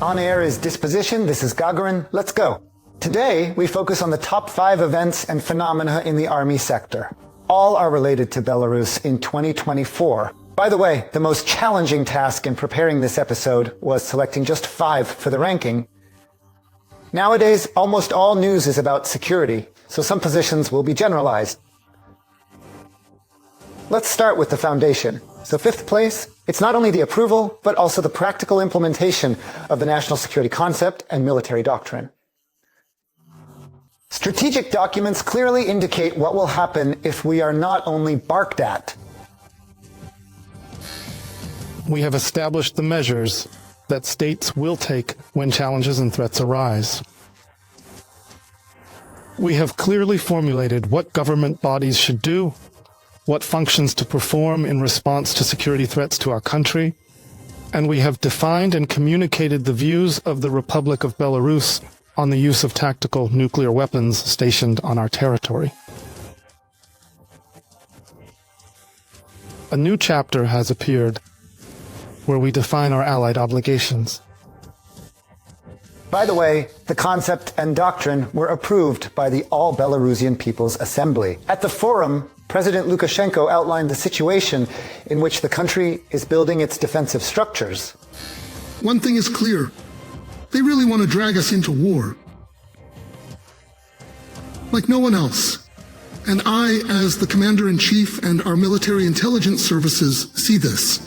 On air is Disposition. This is Gagarin. Let's go. Today, we focus on the top 5 events and phenomena in the army sector. All are related to Belarus in 2024. By the way, the most challenging task in preparing this episode was selecting just 5 for the ranking. Nowadays, almost all news is about security, so some positions will be generalized. Let's start with the foundation. So 5th place, it's not only the approval, but also the practical implementation of the national security concept and military doctrine. Strategic documents clearly indicate what will happen if we are not only barked at. We have established the measures that states will take when challenges and threats arise. We have clearly formulated what government bodies should do, what functions to perform in response to security threats to our country, and we have defined and communicated the views of the Republic of Belarus on the use of tactical nuclear weapons stationed on our territory. A new chapter has appeared where we define our allied obligations. By the way, the concept and doctrine were approved by the All Belarusian People's Assembly. At the forum, President Lukashenko outlined the situation in which the country is building its defensive structures. One thing is clear. They really want to drag us into war. Like no one else. And I, as the Commander-in-Chief and our military intelligence services, see this.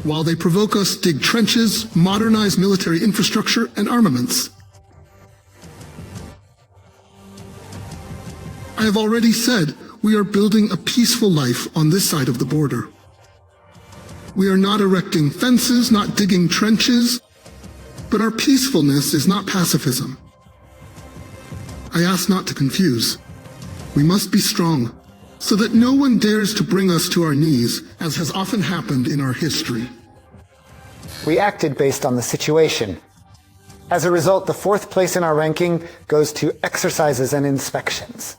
While they provoke us, dig trenches, modernize military infrastructure and armaments. I have already said we are building a peaceful life on this side of the border. We are not erecting fences, not digging trenches, but our peacefulness is not pacifism. I ask not to confuse. We must be strong, so that no one dares to bring us to our knees, as has often happened in our history. We acted based on the situation. As a result, the 4th place in our ranking goes to exercises and inspections.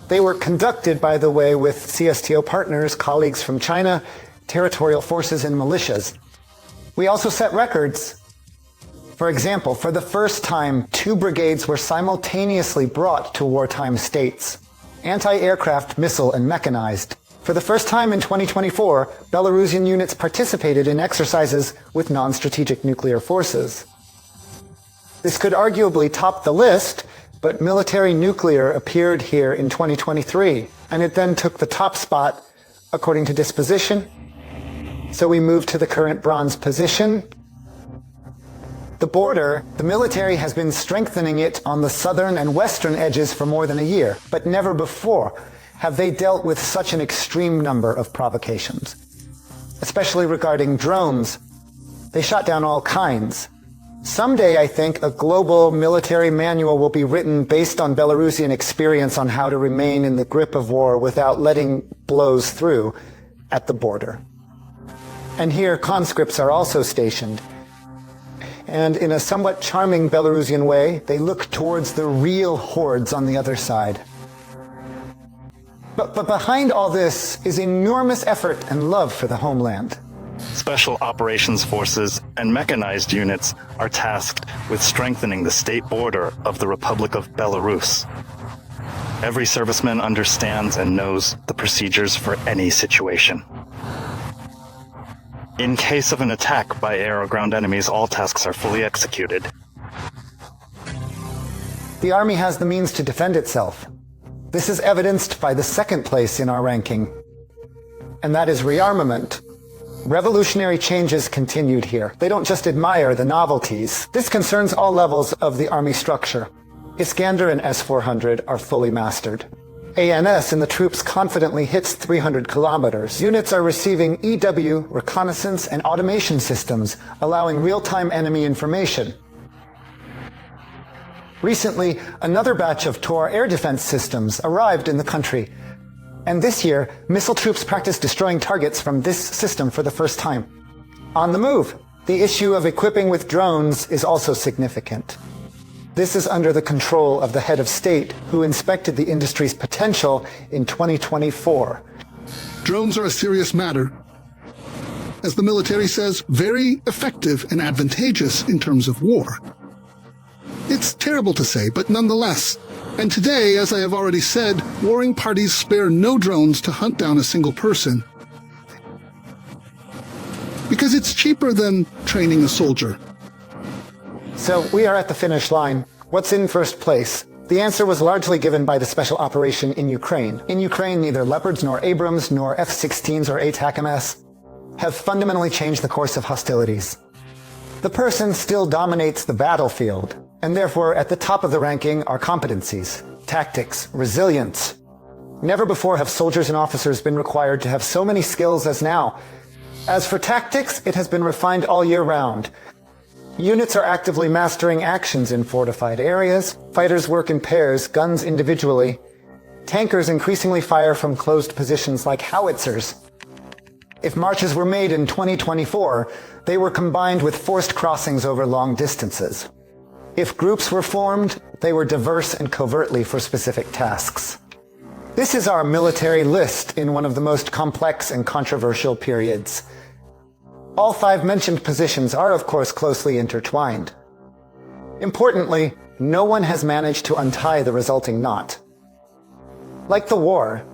They were conducted, by the way, with CSTO partners, colleagues from China, territorial forces, and militias. We also set records. For example, for the first time, 2 brigades were simultaneously brought to wartime states. Anti-aircraft, missile, and mechanized. For the first time in 2024, Belarusian units participated in exercises with non-strategic nuclear forces. This could arguably top the list, but military nuclear appeared here in 2023, and it then took the top spot according to Disposition. So we moved to the current bronze position. The border, the military has been strengthening it on the southern and western edges for more than a year, but never before have they dealt with such an extreme number of provocations. Especially regarding drones. They shot down all kinds. Someday, I think, a global military manual will be written based on Belarusian experience on how to remain in the grip of war without letting blows through at the border. And here, conscripts are also stationed. And in a somewhat charming Belarusian way, they look towards the real hordes on the other side. But behind all this is enormous effort and love for the homeland. Special operations forces and mechanized units are tasked with strengthening the state border of the Republic of Belarus. Every serviceman understands and knows the procedures for any situation. In case of an attack by air or ground enemies, all tasks are fully executed. The Army has the means to defend itself. This is evidenced by the 2nd place in our ranking, and that is rearmament. Revolutionary changes continued here. They don't just admire the novelties. This concerns all levels of the Army structure. Iskander and S-400 are fully mastered. ANS in the troops confidently hits 300 kilometers. Units are receiving EW, reconnaissance, and automation systems, allowing real-time enemy information. Recently, another batch of TOR air defense systems arrived in the country. And this year, missile troops practice destroying targets from this system for the first time. On the move, the issue of equipping with drones is also significant. This is under the control of the head of state, who inspected the industry's potential in 2024. Drones are a serious matter. as the military says, very effective and advantageous in terms of war. It's terrible to say, but nonetheless. And today, as I have already said, warring parties spare no drones to hunt down a single person. Because it's cheaper than training a soldier. So we are at the finish line. What's in first place? The answer was largely given by the special operation in Ukraine. In Ukraine, neither Leopards nor Abrams nor F-16s or ATACMS have fundamentally changed the course of hostilities. The person still dominates the battlefield, and therefore at the top of the ranking are competencies, tactics, resilience. Never before have soldiers and officers been required to have so many skills as now. As for tactics, it has been refined all year round. Units are actively mastering actions in fortified areas, fighters work in pairs, guns individually. Tankers increasingly fire from closed positions like howitzers. If marches were made in 2024, they were combined with forced crossings over long distances. If groups were formed, they were diverse and covertly for specific tasks. This is our military list in one of the most complex and controversial periods. All 5 mentioned positions are, of course, closely intertwined. Importantly, no one has managed to untie the resulting knot. Like the war,